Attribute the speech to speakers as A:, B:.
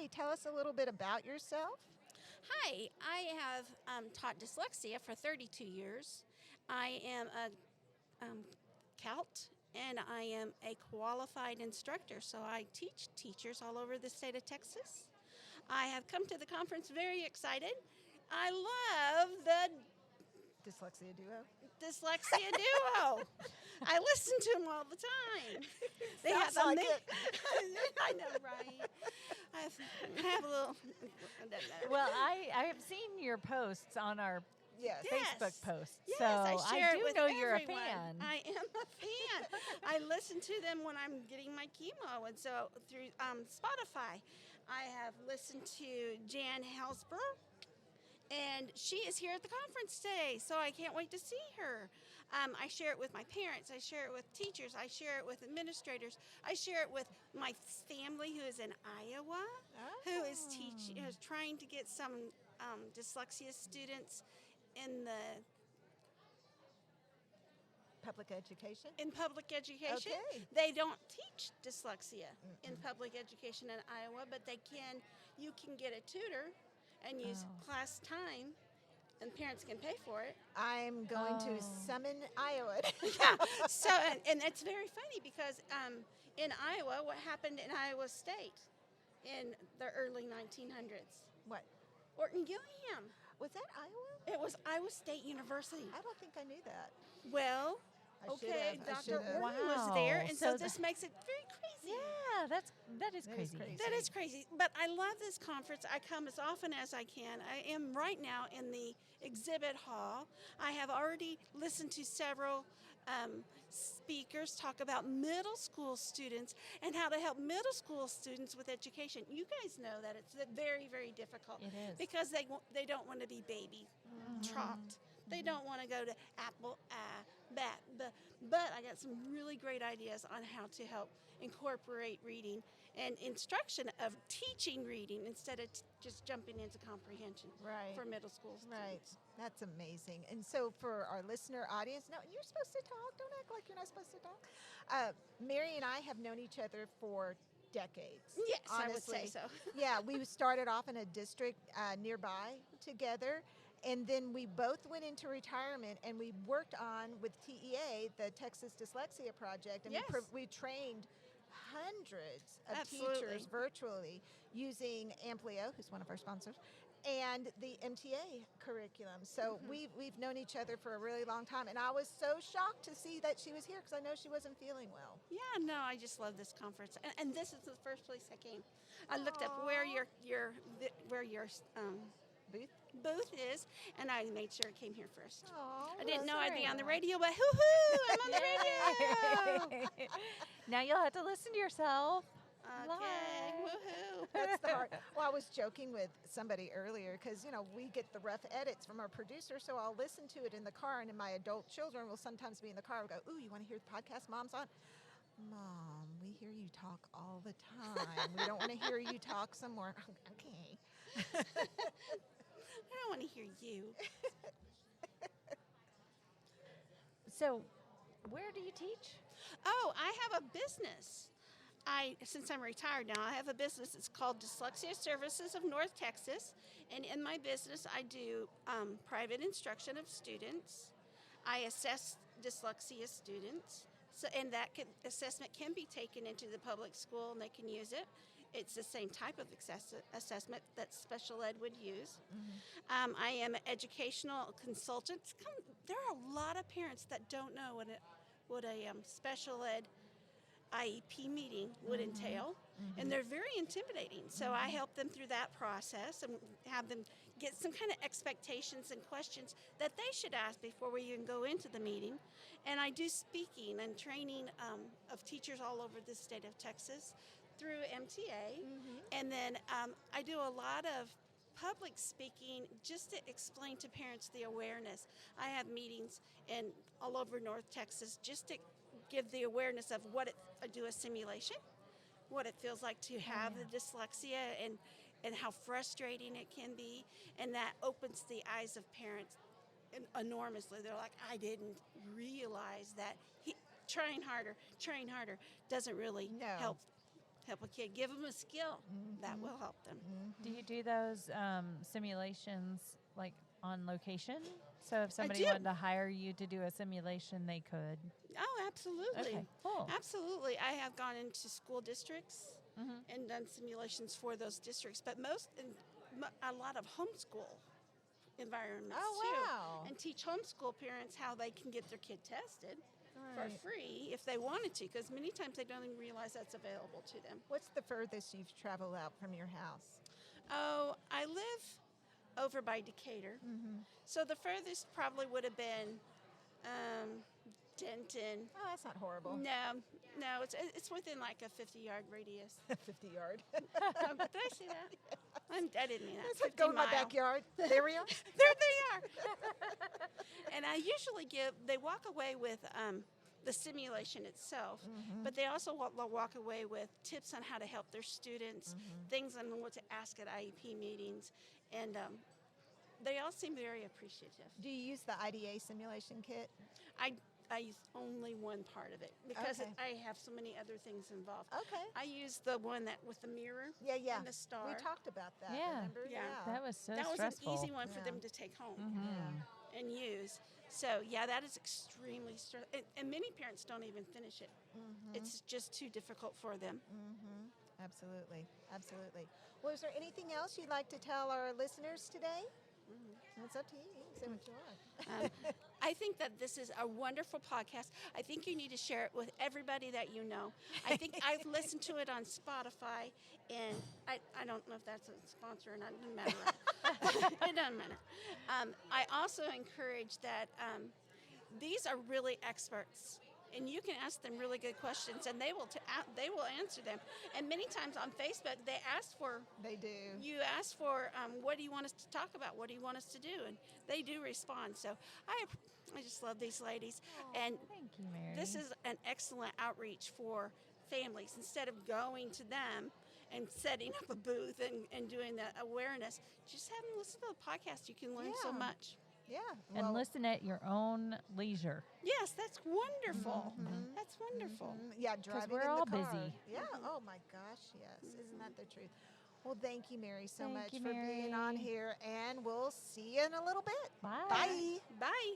A: tell us a little bit about yourself.
B: Hi, I have taught dyslexia for 32 years. I am a CALT and I am a qualified instructor, so I teach teachers all over the state of Texas. I have come to the conference very excited. I love the
A: Dyslexia Duo.
B: Dyslexia Duo. I listen to them all the time. They
A: Sounds
B: have
A: like
B: ama-
A: it.
B: I know, right? I have a little.
C: Well, I have seen your posts on our
A: Yes.
C: Facebook posts,
B: Yes,
C: so
B: I share
C: do
B: it with
C: know you're
B: everyone.
C: a fan.
B: I am a fan. I listen to them when I'm getting my chemo, and so through Spotify, I have listened to Jan Helsber, and she is here at the conference today, so I can't wait to see her. I share it with my parents. I share it with teachers. I share it with administrators. I share it with my family who is in Iowa, who is trying to get some dyslexia students in the
A: Public education.
B: in public education.
A: Okay.
B: They don't teach dyslexia in public education in Iowa, but you can get a tutor and use class time, and parents can pay for it.
A: I'm going to summon Iowa.
B: Yeah. So, and it's very funny because in Iowa, what happened in Iowa State in the early 1900s?
A: What?
B: Orton Gillingham.
A: Was that Iowa?
B: It was Iowa State University.
A: I don't think I knew that.
B: Well,
A: I should
B: okay,
A: have. I
B: Dr.
A: should have.
B: Orton was there,
C: Wow.
B: and
C: So
B: so this makes it very crazy.
C: Yeah, that is
A: That is
C: crazy.
A: crazy.
B: That is crazy, but I love this conference. I come as often as I can. I am right now in the exhibit hall. I have already listened to several speakers talk about middle school students and how to help middle school students with education. You guys know that it's very, very difficult.
C: It is.
B: Because they don't want to be baby trapped. They don't want to go to apple, bat, but I got some really great ideas on how to help incorporate reading and instruction of teaching reading instead of just jumping into comprehension
A: Right.
B: for middle school students.
A: Right. That's amazing. And so for our listener audience, no, you're supposed to talk. Don't act like you're not supposed to talk. Mary and I have known each other for decades.
B: Yes,
A: honestly.
B: I would say so.
A: Yeah, we started off in a district nearby together. And then we both went into retirement and we worked on, with TEA, the Texas Dyslexia Project. And
B: Yes.
A: we trained hundreds of
B: Absolutely.
A: teachers virtually using Amplio, who's one of our sponsors, and the MTA curriculum. So we've known each other for a really long time. And I was so shocked to see that she was here because I know she wasn't feeling well.
B: Yeah, no, I just love this conference, and this is the first place I came. I looked up where your
A: Booth?
B: booth is, and I made sure I came here first.
A: Oh,
B: I didn't know I'd be
C: great.
B: on the radio, but hoo-hoo, I'm on the radio.
C: Now you'll have to listen to yourself.
B: Okay,
C: Live.
B: woohoo.
A: That's the hard. Well, I was joking with somebody earlier because, we get the rough edits from our producer, so I'll listen to it in the car, and then my adult children will sometimes be in the car and go, ooh, you want to hear the podcast Mom's on? Mom, we hear you talk all the time. We don't want to hear you talk some more. Okay.
B: I don't want to hear you.
C: So, where do you teach?
B: Oh, I have a business. Since I'm retired now, I have a business. It's called Dyslexia Services of North Texas, and in my business, I do private instruction of students. I assess dyslexia students, and that assessment can be taken into the public school, and they can use it. It's the same type of assessment that special ed would use. I am an educational consultant. There are a lot of parents that don't know what a special ed IEP meeting would entail, and they're very intimidating. So I help them through that process and have them get some kind of expectations and questions that they should ask before we even go into the meeting. And I do speaking and training of teachers all over the state of Texas through MTA, and then I do a lot of public speaking just to explain to parents the awareness. I have meetings all over North Texas just to give the awareness of I do a simulation, what it feels like to have the dyslexia and how frustrating it can be, and that opens the eyes of parents enormously. They're like, I didn't realize that trying harder doesn't really
A: No.
B: help help a kid, give them a skill that will help them.
C: Do you do those simulations like on location? So if somebody
B: do.
C: wanted to hire you to do a simulation, they could.
B: Oh, absolutely.
C: Okay, cool.
B: Absolutely. I have gone into school districts and done simulations for those districts, but a lot of homeschool environments too.
A: Wow.
B: And teach homeschool parents how they can get their kid tested for
A: Right.
B: free if they wanted to, because many times they don't even realize that's available to them.
A: What's the furthest you've traveled out from your house?
B: Oh, I live over by Decatur. So the furthest probably would have been Denton.
A: Oh, that's not horrible.
B: No, it's within like a 50-yard radius.
A: 50-yard.
B: Did I say that? I didn't mean that.
A: It's like go in my
B: 50 mile.
A: backyard. There we are.
B: There they are. And I usually they walk away with the simulation itself, but they also walk away with tips on how to help their students, things on what to ask at IEP meetings, and they all seem very appreciative.
A: Do you use the IDA simulation kit?
B: I use only one part of it because
A: Okay.
B: I have so many other things involved.
A: Okay.
B: I use the one that with the mirror
A: Yeah.
B: and the star.
A: We talked about that.
C: Yeah.
A: Remember?
B: Yeah.
C: That was so
B: That was
C: stressful.
B: an easy one for
A: Yeah.
B: them to take home
A: Yeah.
B: and use. So yeah, that is extremely stressful, and many parents don't even finish it. It's just too difficult for them.
A: Absolutely. Absolutely. Well, is there anything else you'd like to tell our listeners today? It's up to you. You can say what you want.
B: I think that this is a wonderful podcast. I think you need to share it with everybody that you know. I think I've listened to it on Spotify, and I don't know if that's a sponsor or not. It doesn't matter. It doesn't matter. I also encourage that these are really experts, and you can ask them really good questions, and they will answer them. And many times on Facebook, they ask for.
A: They do.
B: You ask for what do you want us to talk about? What do you want us to do? And they do respond. So I just love these ladies. And
C: Thank you, Mary.
B: this is an excellent outreach for families. Instead of going to them and setting up a booth and doing that awareness, just have them listen to the podcast. You can learn so
A: Yeah.
B: much.
A: Yeah.
C: and
A: well,
C: listen at your own leisure.
B: Yes, that's wonderful. That's wonderful.
A: Yeah, driving
C: we're
A: in
C: all
A: the car.
C: busy.
A: Yeah. Oh my gosh, yes. Isn't that the truth? Well, thank you, Mary, so
C: Thank
A: much
C: you,
A: for being on
C: Mary.
A: here, and we'll see you in a little bit.
C: Bye.
A: Bye.
B: Bye.